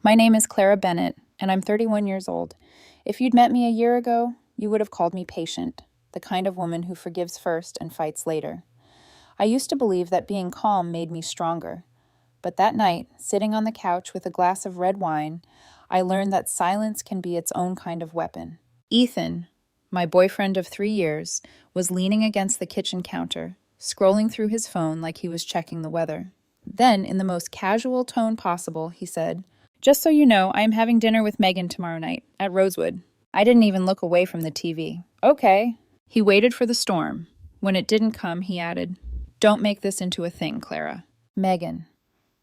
My name is Clara Bennett, and I'm 31 years old. If you'd met me a year ago, you would have called me patient, the kind of woman who forgives first and fights later. I used to believe that being calm made me stronger. But that night, sitting on the couch with a glass of red wine, I learned that silence can be its own kind of weapon. Ethan, my boyfriend of 3 years, was leaning against the kitchen counter, scrolling through his phone like he was checking the weather. Then, in the most casual tone possible, he said, "Just so you know, I am having dinner with Megan tomorrow night at Rosewood." I didn't even look away from the TV. Okay. He waited for the storm. When it didn't come, he added, "Don't make this into a thing, Clara." Megan,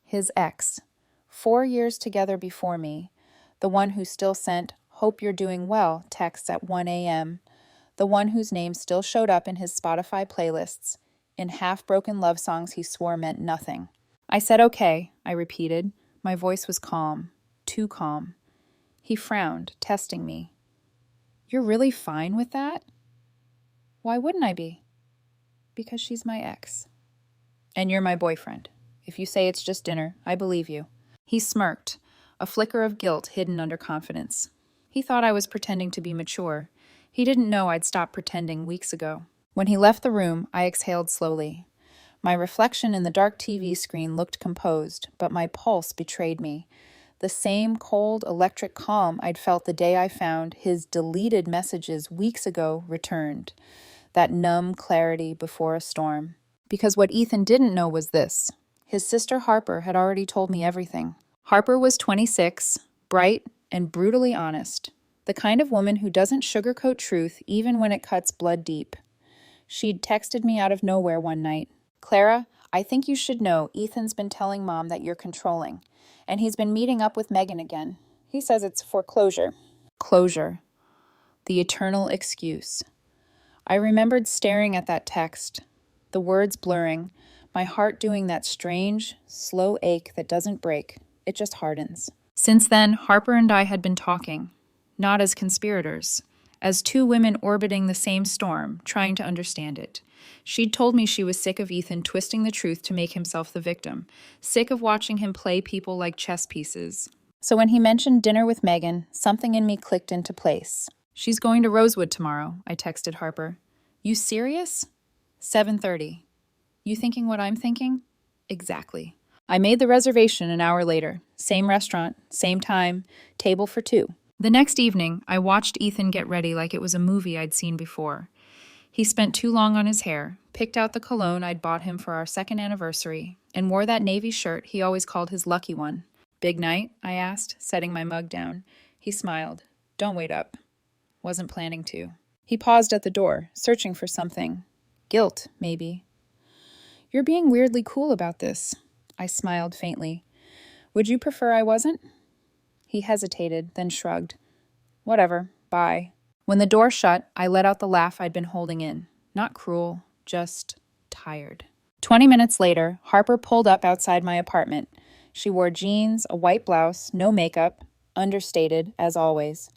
his ex, 4 years together before me, the one who still sent "Hope you're doing well" texts at 1 a.m., the one whose name still showed up in his Spotify playlists, in half-broken love songs he swore meant nothing. I said okay, I repeated. My voice was calm, too calm. He frowned, testing me. "You're really fine with that?" "Why wouldn't I be?" "Because she's my ex." "And you're my boyfriend. If you say it's just dinner, I believe you." He smirked, a flicker of guilt hidden under confidence. He thought I was pretending to be mature. He didn't know I'd stopped pretending weeks ago. When he left the room, I exhaled slowly. My reflection in the dark TV screen looked composed, but my pulse betrayed me. The same cold, electric calm I'd felt the day I found his deleted messages weeks ago returned. That numb clarity before a storm. Because what Ethan didn't know was this. His sister Harper had already told me everything. Harper was 26, bright, and brutally honest. The kind of woman who doesn't sugarcoat truth even when it cuts blood deep. She'd texted me out of nowhere one night. "Clara, I think you should know Ethan's been telling Mom that you're controlling, and he's been meeting up with Megan again. He says it's for closure." Closure. The eternal excuse. I remembered staring at that text, the words blurring, my heart doing that strange, slow ache that doesn't break. It just hardens. Since then, Harper and I had been talking, not as conspirators, as two women orbiting the same storm, trying to understand it. She'd told me she was sick of Ethan twisting the truth to make himself the victim, sick of watching him play people like chess pieces. So when he mentioned dinner with Megan, something in me clicked into place. "She's going to Rosewood tomorrow," I texted Harper. "You serious?" 7:30. "You thinking what I'm thinking?" "Exactly." I made the reservation an hour later. Same restaurant, same time, table for two. The next evening, I watched Ethan get ready like it was a movie I'd seen before. He spent too long on his hair, picked out the cologne I'd bought him for our second anniversary, and wore that navy shirt he always called his lucky one. "Big night?" I asked, setting my mug down. He smiled. "Don't wait up." Wasn't planning to. He paused at the door, searching for something. Guilt, maybe. "You're being weirdly cool about this." I smiled faintly. "Would you prefer I wasn't?" He hesitated, then shrugged. "Whatever, bye." When the door shut, I let out the laugh I'd been holding in. Not cruel, just tired. 20 minutes later, Harper pulled up outside my apartment. She wore jeans, a white blouse, no makeup, understated, as always.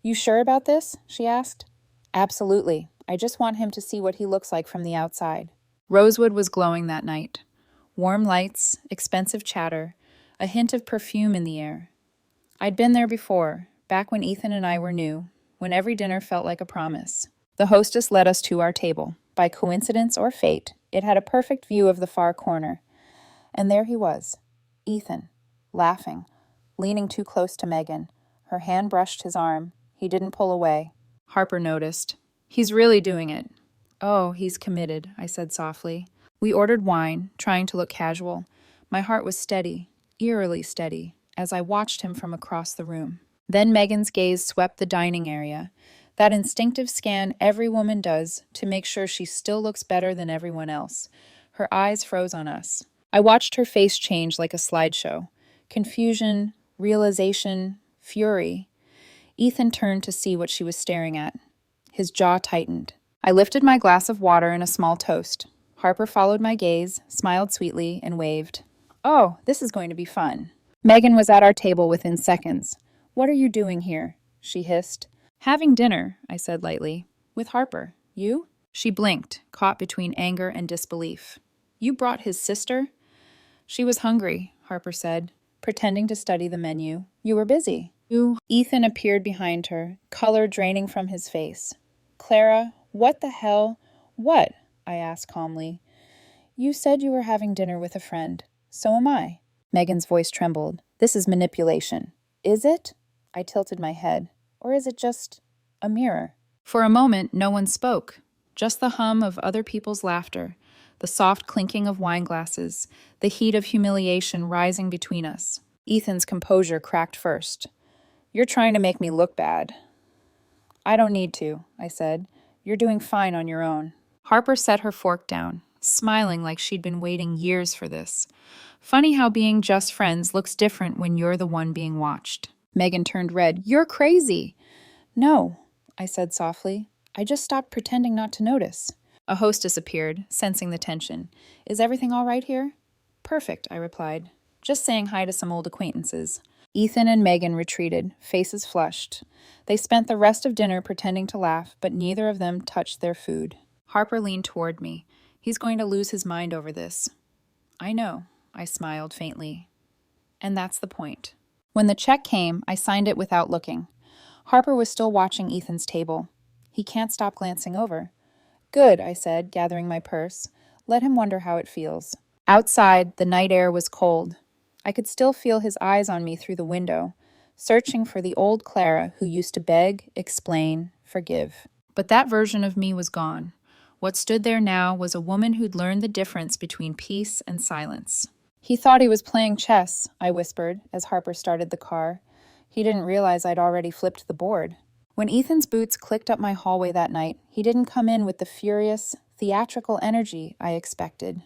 "You sure about this?" she asked. "Absolutely. I just want him to see what he looks like from the outside." Rosewood was glowing that night. Warm lights, expensive chatter, a hint of perfume in the air. I'd been there before, back when Ethan and I were new, when every dinner felt like a promise. The hostess led us to our table. By coincidence or fate, it had a perfect view of the far corner. And there he was, Ethan, laughing, leaning too close to Megan. Her hand brushed his arm. He didn't pull away. Harper noticed. "He's really doing it." "Oh, he's committed," I said softly. We ordered wine, trying to look casual. My heart was steady, eerily steady, as I watched him from across the room. Then Megan's gaze swept the dining area, that instinctive scan every woman does to make sure she still looks better than everyone else. Her eyes froze on us. I watched her face change like a slideshow. Confusion, realization, fury. Ethan turned to see what she was staring at. His jaw tightened. I lifted my glass of water and a small toast. Harper followed my gaze, smiled sweetly, and waved. "Oh, this is going to be fun." Megan was at our table within seconds. "What are you doing here?" she hissed. "Having dinner," I said lightly. "With Harper. You?" She blinked, caught between anger and disbelief. "You brought his sister?" "She was hungry," Harper said. Pretending to study the menu. You were busy. Ethan appeared behind her, color draining from his face. Clara, what the hell? What? I asked calmly. You said you were having dinner with a friend. So am I. Megan's voice trembled. This is manipulation. Is it? I tilted my head. Or is it just a mirror? For a moment, no one spoke. Just the hum of other people's laughter, the soft clinking of wine glasses, the heat of humiliation rising between us. Ethan's composure cracked first. You're trying to make me look bad. I don't need to, I said. You're doing fine on your own. Harper set her fork down, smiling like she'd been waiting years for this. Funny how being just friends looks different when you're the one being watched. Megan turned red. You're crazy. No, I said softly. I just stopped pretending not to notice. A hostess appeared, sensing the tension. Is everything all right here? Perfect, I replied. Just saying hi to some old acquaintances. Ethan and Megan retreated, faces flushed. They spent the rest of dinner pretending to laugh, but neither of them touched their food. Harper leaned toward me. He's going to lose his mind over this. I know, I smiled faintly. And that's the point. When the check came, I signed it without looking. Harper was still watching Ethan's table. He can't stop glancing over. Good, I said, gathering my purse. Let him wonder how it feels. Outside, the night air was cold. I could still feel his eyes on me through the window, searching for the old Clara who used to beg, explain, forgive. But that version of me was gone. What stood there now was a woman who'd learned the difference between peace and silence. He thought he was playing chess, I whispered as Harper started the car. He didn't realize I'd already flipped the board. When Ethan's boots clicked up my hallway that night, he didn't come in with the furious, theatrical energy I expected.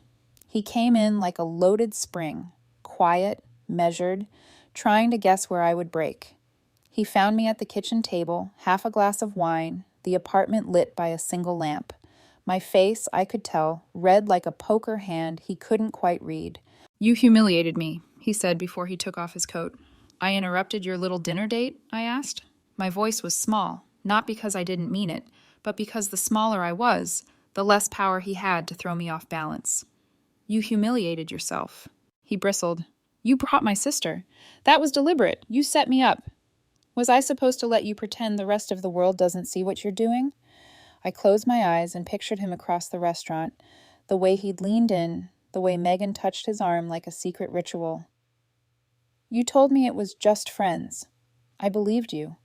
He came in like a loaded spring, quiet, measured, trying to guess where I would break. He found me at the kitchen table, half a glass of wine, the apartment lit by a single lamp. My face, I could tell, red like a poker hand he couldn't quite read. You humiliated me, he said before he took off his coat. I interrupted your little dinner date? I asked. My voice was small, not because I didn't mean it, but because the smaller I was, the less power he had to throw me off balance. You humiliated yourself. He bristled. You brought my sister. That was deliberate. You set me up. Was I supposed to let you pretend the rest of the world doesn't see what you're doing? I closed my eyes and pictured him across the restaurant, the way he'd leaned in, the way Megan touched his arm like a secret ritual. You told me it was just friends. I believed you.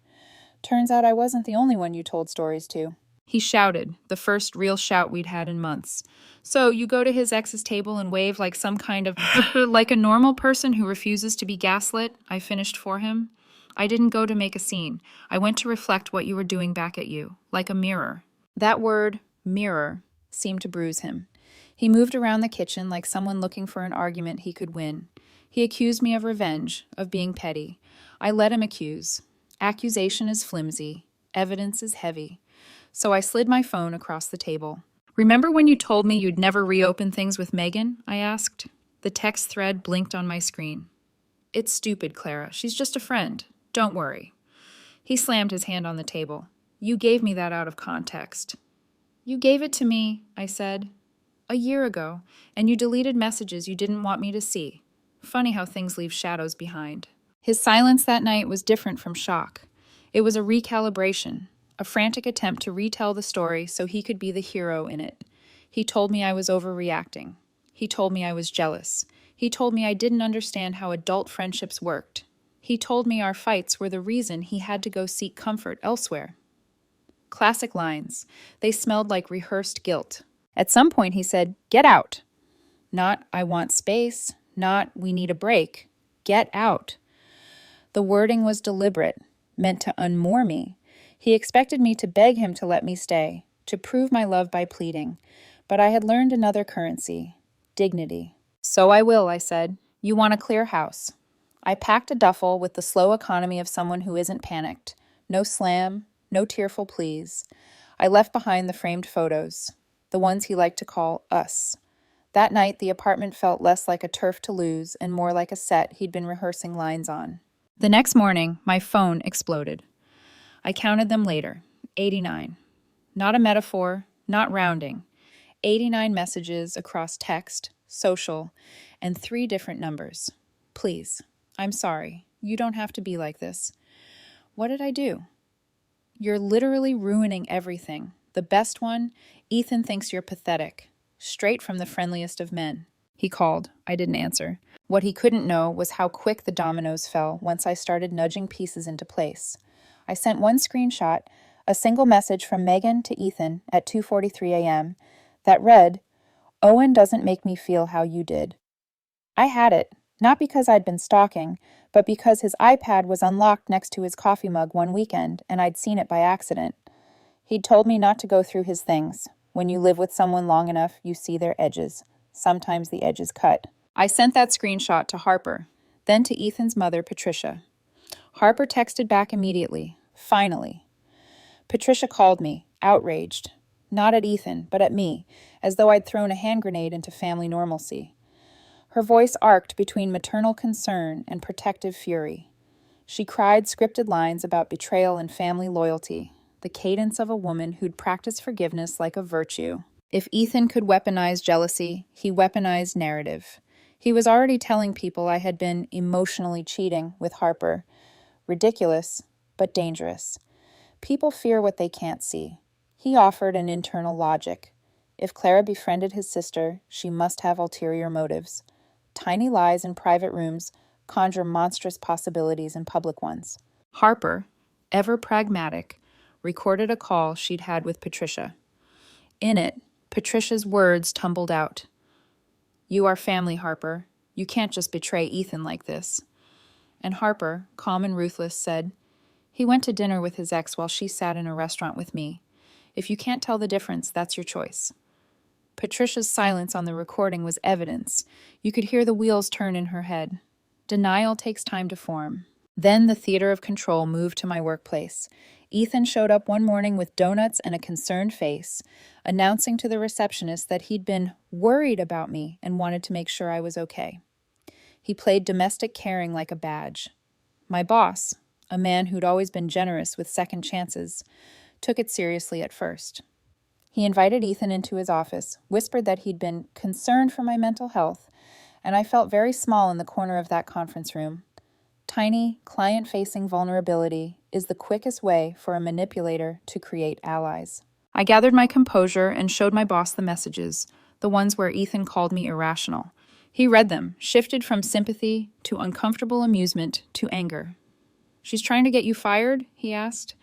Turns out I wasn't the only one you told stories to. He shouted, the first real shout we'd had in months. So you go to his ex's table and wave like some kind of like a normal person who refuses to be gaslit, I finished for him. I didn't go to make a scene. I went to reflect what you were doing back at you, like a mirror. That word, mirror, seemed to bruise him. He moved around the kitchen like someone looking for an argument he could win. He accused me of revenge, of being petty. I let him accuse. Accusation is flimsy. Evidence is heavy. So I slid my phone across the table. Remember when you told me you'd never reopen things with Megan? I asked. The text thread blinked on my screen. It's stupid, Clara. She's just a friend. Don't worry. He slammed his hand on the table. You gave me that out of context. You gave it to me, I said, a year ago, and you deleted messages you didn't want me to see. Funny how things leave shadows behind. His silence that night was different from shock. It was a recalibration, a frantic attempt to retell the story so he could be the hero in it. He told me I was overreacting. He told me I was jealous. He told me I didn't understand how adult friendships worked. He told me our fights were the reason he had to go seek comfort elsewhere. Classic lines. They smelled like rehearsed guilt. At some point he said, "Get out." Not, "I want space." Not, "We need a break." Get out. The wording was deliberate, meant to unmoor me. He expected me to beg him to let me stay, to prove my love by pleading. But I had learned another currency, dignity. So I will, I said. You want a clear house. I packed a duffel with the slow economy of someone who isn't panicked. No slam, no tearful pleas. I left behind the framed photos, the ones he liked to call us. That night, the apartment felt less like a turf to lose and more like a set he'd been rehearsing lines on. The next morning, my phone exploded. I counted them later. 89. Not a metaphor, not rounding. 89 messages across text, social, and 3 different numbers. Please, I'm sorry. You don't have to be like this. What did I do? You're literally ruining everything. The best one, Ethan thinks you're pathetic. Straight from the friendliest of men. He called. I didn't answer. What he couldn't know was how quick the dominoes fell once I started nudging pieces into place. I sent one screenshot, a single message from Megan to Ethan at 2:43 a.m. that read, "Owen doesn't make me feel how you did." I had it, not because I'd been stalking, but because his iPad was unlocked next to his coffee mug one weekend and I'd seen it by accident. He'd told me not to go through his things. When you live with someone long enough, you see their edges. Sometimes the edge is cut. I sent that screenshot to Harper, then to Ethan's mother, Patricia. Harper texted back immediately. Finally. Patricia called me, outraged. Not at Ethan, but at me, as though I'd thrown a hand grenade into family normalcy. Her voice arced between maternal concern and protective fury. She cried scripted lines about betrayal and family loyalty, the cadence of a woman who'd practiced forgiveness like a virtue. If Ethan could weaponize jealousy, he weaponized narrative. He was already telling people I had been emotionally cheating with Harper. Ridiculous, but dangerous. People fear what they can't see. He offered an internal logic. If Clara befriended his sister, she must have ulterior motives. Tiny lies in private rooms conjure monstrous possibilities in public ones. Harper, ever pragmatic, recorded a call she'd had with Patricia. In it, Patricia's words tumbled out. "You are family, Harper. You can't just betray Ethan like this." And Harper, calm and ruthless, said, "He went to dinner with his ex while she sat in a restaurant with me. If you can't tell the difference, that's your choice." Patricia's silence on the recording was evidence. You could hear the wheels turn in her head. Denial takes time to form. Then the theater of control moved to my workplace. Ethan showed up one morning with donuts and a concerned face, announcing to the receptionist that he'd been worried about me and wanted to make sure I was okay. He played domestic caring like a badge. My boss, a man who'd always been generous with second chances, took it seriously at first. He invited Ethan into his office, whispered that he'd been concerned for my mental health, and I felt very small in the corner of that conference room. Tiny, client-facing vulnerability is the quickest way for a manipulator to create allies. I gathered my composure and showed my boss the messages, the ones where Ethan called me irrational. He read them, shifted from sympathy to uncomfortable amusement to anger. "She's trying to get you fired?" he asked.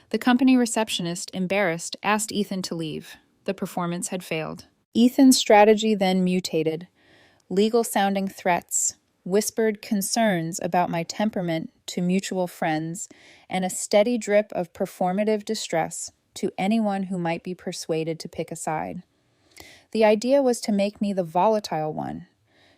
The company receptionist, embarrassed, asked Ethan to leave. The performance had failed. Ethan's strategy then mutated. Legal-sounding threats, whispered concerns about my temperament to mutual friends, and a steady drip of performative distress to anyone who might be persuaded to pick a side. The idea was to make me the volatile one,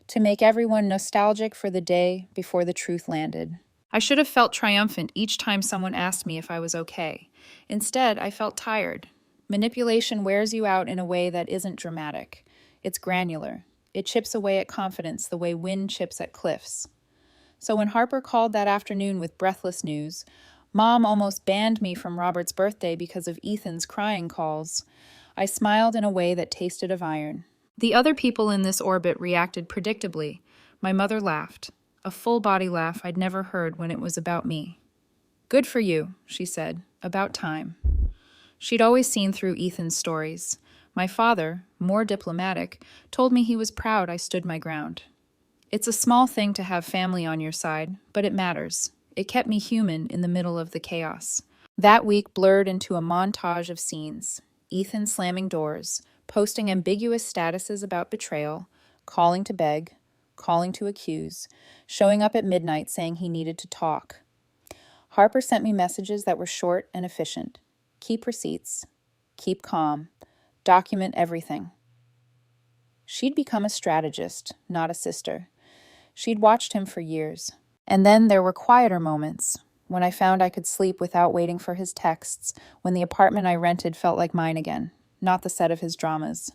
to make everyone nostalgic for the day before the truth landed. I should have felt triumphant each time someone asked me if I was okay. Instead, I felt tired. Manipulation wears you out in a way that isn't dramatic. It's granular. It chips away at confidence the way wind chips at cliffs. So when Harper called that afternoon with breathless news, Mom almost banned me from Robert's birthday because of Ethan's crying calls, I smiled in a way that tasted of iron. The other people in this orbit reacted predictably. My mother laughed, a full-body laugh I'd never heard when it was about me. "Good for you," she said. "About time." She'd always seen through Ethan's stories. My father, more diplomatic, told me he was proud I stood my ground. It's a small thing to have family on your side, but it matters. It kept me human in the middle of the chaos. That week blurred into a montage of scenes. Ethan slamming doors, posting ambiguous statuses about betrayal, calling to beg, calling to accuse, showing up at midnight saying he needed to talk. Harper sent me messages that were short and efficient. Keep receipts. Keep calm. Document everything. She'd become a strategist, not a sister. She'd watched him for years. And then there were quieter moments, when I found I could sleep without waiting for his texts, when the apartment I rented felt like mine again, not the set of his dramas.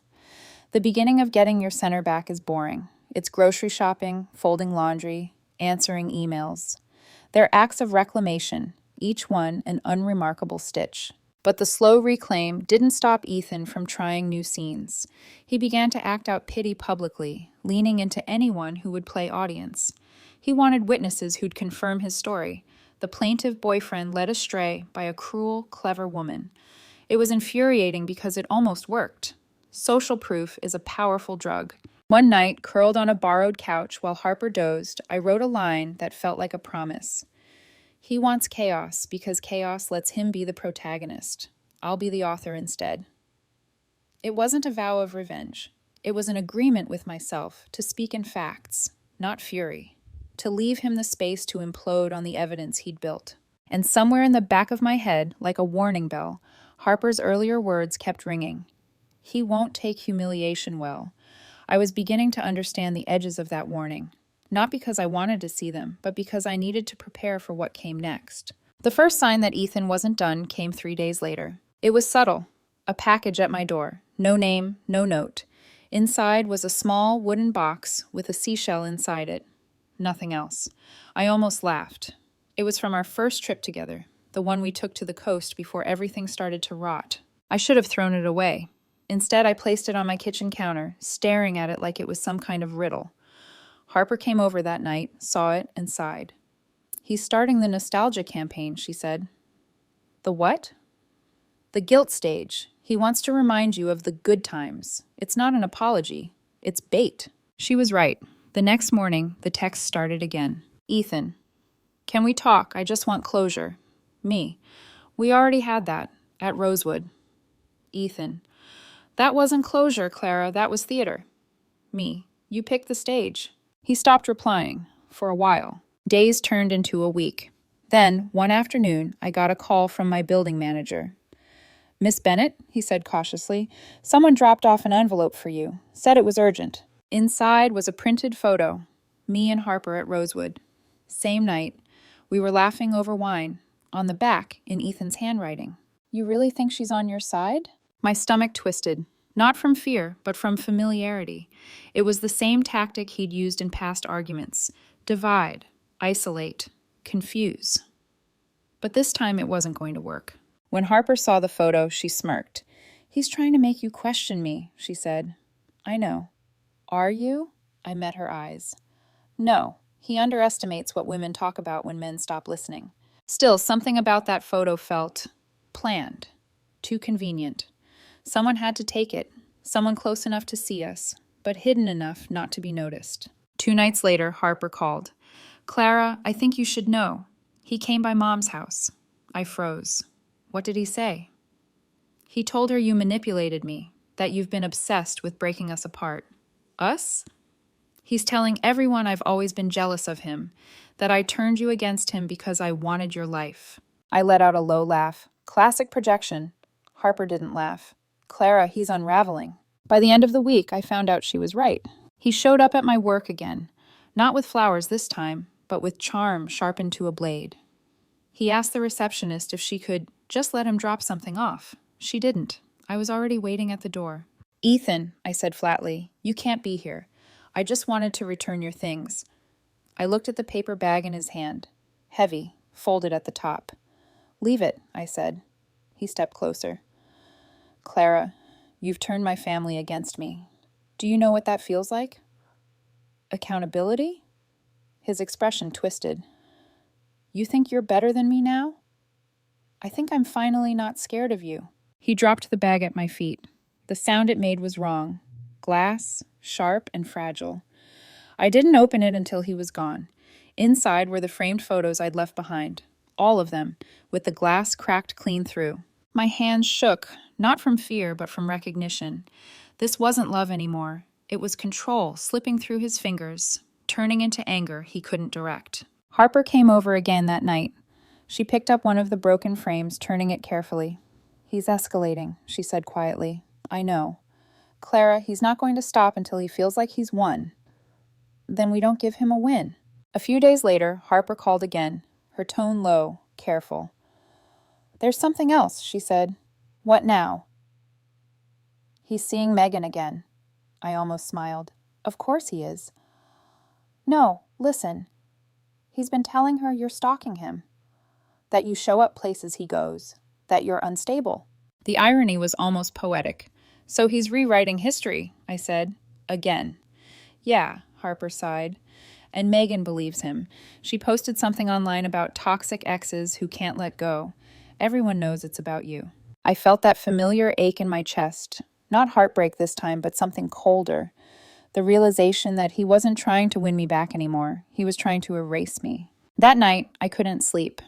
The beginning of getting your center back is boring. It's grocery shopping, folding laundry, answering emails. They're acts of reclamation, each one an unremarkable stitch. But the slow reclaim didn't stop Ethan from trying new scenes. He began to act out pity publicly, leaning into anyone who would play audience. He wanted witnesses who'd confirm his story. The plaintive boyfriend led astray by a cruel, clever woman. It was infuriating because it almost worked. Social proof is a powerful drug. One night, curled on a borrowed couch while Harper dozed, I wrote a line that felt like a promise. He wants chaos because chaos lets him be the protagonist. I'll be the author instead. It wasn't a vow of revenge. It was an agreement with myself to speak in facts, not fury, to leave him the space to implode on the evidence he'd built. And somewhere in the back of my head, like a warning bell, Harper's earlier words kept ringing. He won't take humiliation well. I was beginning to understand the edges of that warning, not because I wanted to see them, but because I needed to prepare for what came next. The first sign that Ethan wasn't done came 3 days later. It was subtle. A package at my door. No name, no note. Inside was a small wooden box with a seashell inside it. Nothing else. I almost laughed. It was from our first trip together, the one we took to the coast before everything started to rot. I should have thrown it away. Instead, I placed it on my kitchen counter, staring at it like it was some kind of riddle. Harper came over that night, saw it, and sighed. He's starting the nostalgia campaign, she said. The what? The guilt stage. He wants to remind you of the good times. It's not an apology. It's bait. She was right. The next morning, the text started again. Ethan, can we talk? I just want closure. Me. We already had that. At Rosewood. Ethan. That wasn't closure, Clara. That was theater. Me. You picked the stage. He stopped replying. For a while. Days turned into a week. Then, one afternoon, I got a call from my building manager. Miss Bennett, he said cautiously, someone dropped off an envelope for you. Said it was urgent. Inside was a printed photo. Me and Harper at Rosewood. Same night. We were laughing over wine. On the back, in Ethan's handwriting. You really think she's on your side? My stomach twisted. Not from fear, but from familiarity. It was the same tactic he'd used in past arguments. Divide, isolate, confuse. But this time it wasn't going to work. When Harper saw the photo, she smirked. He's trying to make you question me, she said. I know. Are you? I met her eyes. No, he underestimates what women talk about when men stop listening. Still, something about that photo felt planned, too convenient. Someone had to take it, someone close enough to see us, but hidden enough not to be noticed. 2 nights later, Harper called. Clara, I think you should know. He came by Mom's house. I froze. What did he say? He told her you manipulated me, that you've been obsessed with breaking us apart. Us? He's telling everyone I've always been jealous of him, that I turned you against him because I wanted your life. I let out a low laugh. Classic projection. Harper didn't laugh. Clara, he's unraveling. By the end of the week, I found out she was right. He showed up at my work again, not with flowers this time, but with charm sharpened to a blade. He asked the receptionist if she could just let him drop something off. She didn't. I was already waiting at the door. Ethan, I said flatly, you can't be here. I just wanted to return your things. I looked at the paper bag in his hand. Heavy, folded at the top. Leave it, I said. He stepped closer. Clara, you've turned my family against me. Do you know what that feels like? Accountability? His expression twisted. You think you're better than me now? I think I'm finally not scared of you. He dropped the bag at my feet. The sound it made was wrong. Glass, sharp and fragile. I didn't open it until he was gone. Inside were the framed photos I'd left behind. All of them, with the glass cracked clean through. My hands shook, not from fear, but from recognition. This wasn't love anymore. It was control slipping through his fingers, turning into anger he couldn't direct. Harper came over again that night. She picked up one of the broken frames, turning it carefully. He's escalating, she said quietly. I know. Clara, he's not going to stop until he feels like he's won. Then we don't give him a win. A few days later, Harper called again, her tone low, careful. There's something else, she said. What now? He's seeing Megan again. I almost smiled. Of course he is. No, listen. He's been telling her you're stalking him. That you show up places he goes. That you're unstable. The irony was almost poetic. So he's rewriting history, I said. Again. Yeah, Harper sighed. And Megan believes him. She posted something online about toxic exes who can't let go. Everyone knows it's about you. I felt that familiar ache in my chest. Not heartbreak this time, but something colder. The realization that he wasn't trying to win me back anymore. He was trying to erase me. That night, I couldn't sleep.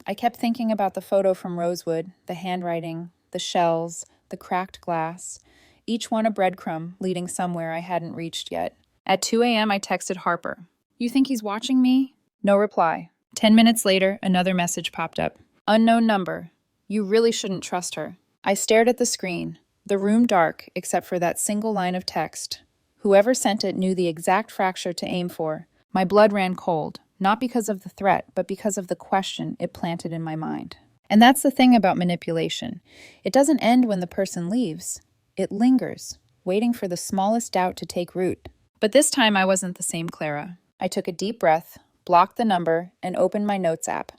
I kept thinking about the photo from Rosewood, the handwriting, the shells, the cracked glass, each one a breadcrumb leading somewhere I hadn't reached yet. At 2 a.m., I texted Harper. "You think he's watching me?" No reply. 10 minutes later, another message popped up. "Unknown number. You really shouldn't trust her." I stared at the screen, the room dark except for that single line of text. Whoever sent it knew the exact fracture to aim for. My blood ran cold, not because of the threat, but because of the question it planted in my mind. And that's the thing about manipulation. It doesn't end when the person leaves. It lingers, waiting for the smallest doubt to take root. But this time I wasn't the same Clara. I took a deep breath, blocked the number, and opened my notes app.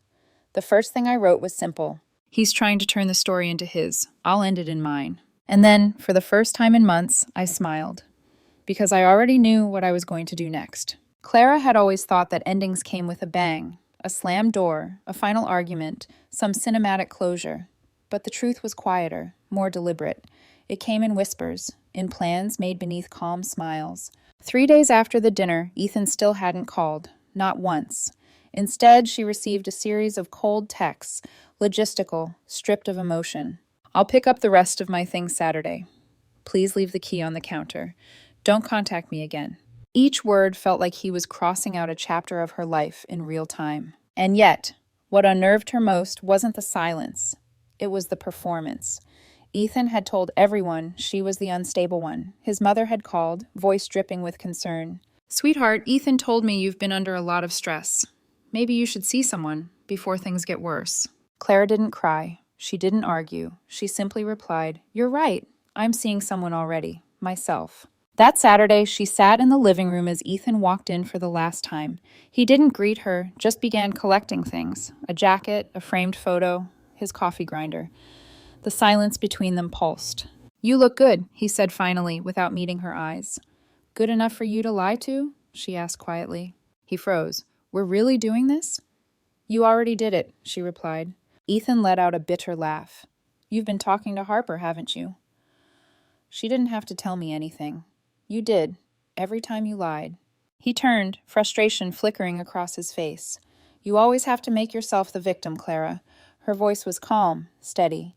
The first thing I wrote was simple. He's trying to turn the story into his. I'll end it in mine. And then, for the first time in months, I smiled. Because I already knew what I was going to do next. Clara had always thought that endings came with a bang, a slammed door, a final argument, some cinematic closure. But the truth was quieter, more deliberate. It came in whispers, in plans made beneath calm smiles. 3 days after the dinner, Ethan still hadn't called, not once. Instead, she received a series of cold texts, logistical, stripped of emotion. "I'll pick up the rest of my things Saturday. Please leave the key on the counter. Don't contact me again." Each word felt like he was crossing out a chapter of her life in real time. And yet, what unnerved her most wasn't the silence. It was the performance. Ethan had told everyone she was the unstable one. His mother had called, voice dripping with concern. "Sweetheart, Ethan told me you've been under a lot of stress. Maybe you should see someone before things get worse." Clara didn't cry. She didn't argue. She simply replied, "You're right. I'm seeing someone already. Myself." That Saturday, she sat in the living room as Ethan walked in for the last time. He didn't greet her, just began collecting things. A jacket, a framed photo, his coffee grinder. The silence between them pulsed. "You look good," he said finally, without meeting her eyes. "Good enough for you to lie to?" she asked quietly. He froze. "We're really doing this?" "You already did it," she replied. Ethan let out a bitter laugh. "You've been talking to Harper, haven't you?" "She didn't have to tell me anything. You did, every time you lied." He turned, frustration flickering across his face. "You always have to make yourself the victim, Clara." Her voice was calm, steady.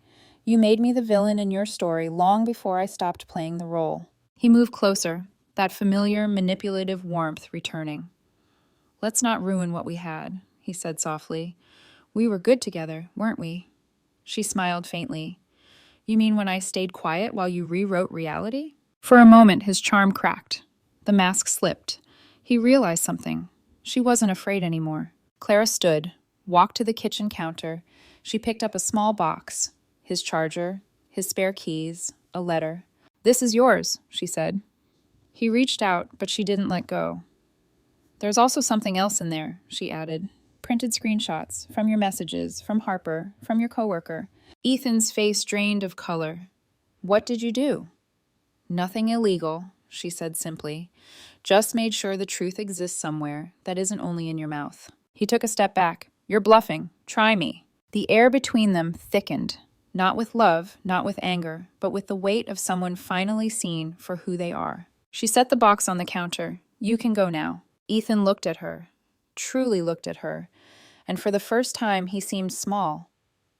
"You made me the villain in your story long before I stopped playing the role." He moved closer, that familiar, manipulative warmth returning. "Let's not ruin what we had," he said softly. "We were good together, weren't we?" She smiled faintly. "You mean when I stayed quiet while you rewrote reality?" For a moment, his charm cracked. The mask slipped. He realized something. She wasn't afraid anymore. Clara stood, walked to the kitchen counter. She picked up a small box. His charger, his spare keys, a letter. "This is yours," she said. He reached out, but she didn't let go. "There's also something else in there," she added. "Printed screenshots, from your messages, from Harper, from your coworker." Ethan's face drained of color. "What did you do?" "Nothing illegal," she said simply. "Just made sure the truth exists somewhere that isn't only in your mouth." He took a step back. "You're bluffing. Try me." The air between them thickened, not with love, not with anger, but with the weight of someone finally seen for who they are. She set the box on the counter. "You can go now." Ethan looked at her, truly looked at her, and for the first time he seemed small.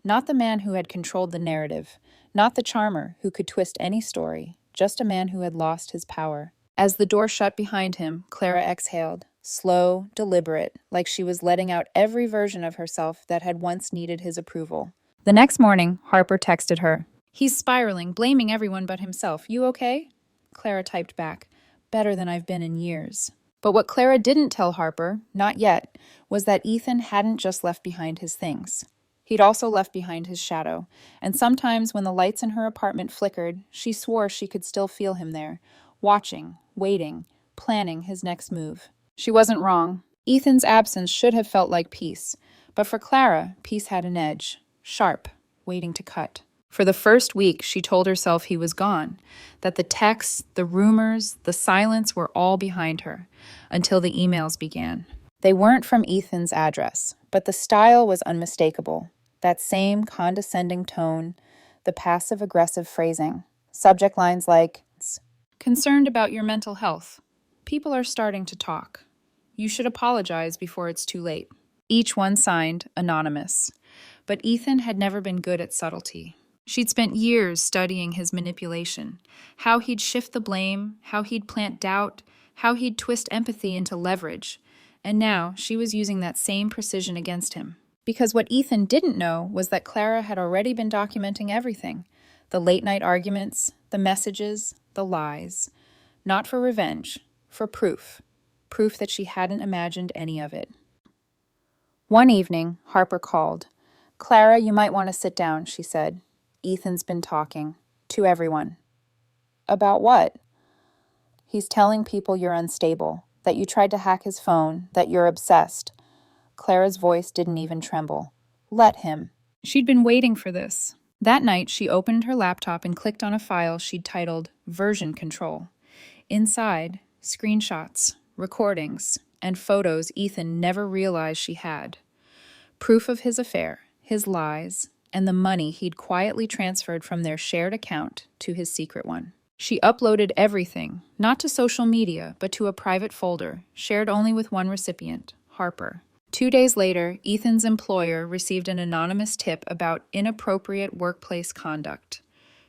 Not the man who had controlled the narrative, not the charmer who could twist any story, just a man who had lost his power. As the door shut behind him, Clara exhaled, slow, deliberate, like she was letting out every version of herself that had once needed his approval. The next morning, Harper texted her. "He's spiraling, blaming everyone but himself. You okay?" Clara typed back, "Better than I've been in years." But what Clara didn't tell Harper, not yet, was that Ethan hadn't just left behind his things. He'd also left behind his shadow, and sometimes when the lights in her apartment flickered, she swore she could still feel him there, watching, waiting, planning his next move. She wasn't wrong. Ethan's absence should have felt like peace, but for Clara, peace had an edge, sharp, waiting to cut. For the first week, she told herself he was gone, that the texts, the rumors, the silence were all behind her, until the emails began. They weren't from Ethan's address, but the style was unmistakable. That same condescending tone, the passive-aggressive phrasing. Subject lines like, "Concerned about your mental health. People are starting to talk. You should apologize before it's too late." Each one signed anonymous. But Ethan had never been good at subtlety. She'd spent years studying his manipulation, how he'd shift the blame, how he'd plant doubt, how he'd twist empathy into leverage. And now she was using that same precision against him. Because what Ethan didn't know was that Clara had already been documenting everything. The late-night arguments, the messages, the lies. Not for revenge, for proof. Proof that she hadn't imagined any of it. One evening, Harper called. "Clara, you might want to sit down," she said. "Ethan's been talking. To everyone." "About what?" "He's telling people you're unstable, that you tried to hack his phone, that you're obsessed." Clara's voice didn't even tremble. "Let him." She'd been waiting for this. That night, she opened her laptop and clicked on a file she'd titled Version Control. Inside, screenshots, recordings, and photos Ethan never realized she had. Proof of his affair, his lies, and the money he'd quietly transferred from their shared account to his secret one. She uploaded everything, not to social media, but to a private folder, shared only with one recipient, Harper. 2 days later, Ethan's employer received an anonymous tip about inappropriate workplace conduct.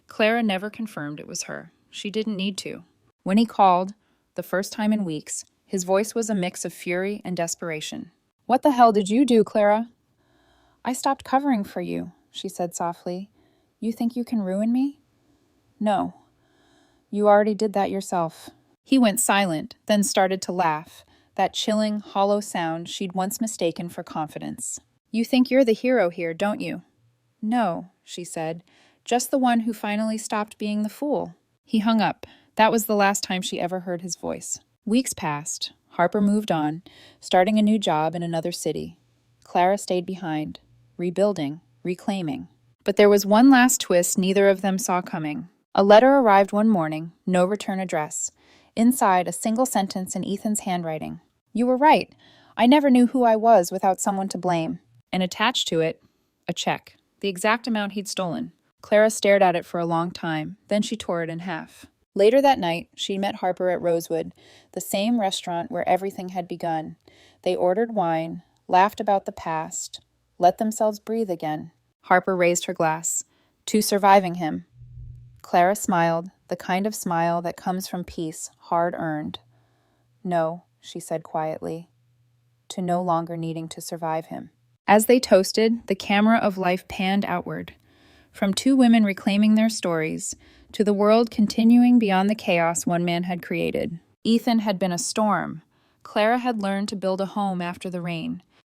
Clara never confirmed it was her. She didn't need to. When he called, the first time in weeks, his voice was a mix of fury and desperation. "What the hell did you do, Clara?" "I stopped covering for you," she said softly. "You think you can ruin me?" "No. You already did that yourself." He went silent, then started to laugh, that chilling, hollow sound she'd once mistaken for confidence. "You think you're the hero here, don't you?" "No," she said, "just the one who finally stopped being the fool." He hung up. That was the last time she ever heard his voice. Weeks passed. Harper moved on, starting a new job in another city. Clara stayed behind, rebuilding, reclaiming. But there was one last twist neither of them saw coming. A letter arrived one morning, no return address. Inside, a single sentence in Ethan's handwriting. "You were right. I never knew who I was without someone to blame." And attached to it, a check, the exact amount he'd stolen. Clara stared at it for a long time, then she tore it in half. Later that night, she met Harper at Rosewood, the same restaurant where everything had begun. They ordered wine, laughed about the past, let themselves breathe again. Harper raised her glass. To surviving him. Clara smiled, the kind of smile that comes from peace, hard-earned. "No," she said quietly, "to no longer needing to survive him." As they toasted, the camera of life panned outward. From two women reclaiming their stories, to the world continuing beyond the chaos one man had created. Ethan had been a storm. Clara had learned to build a home after the rain.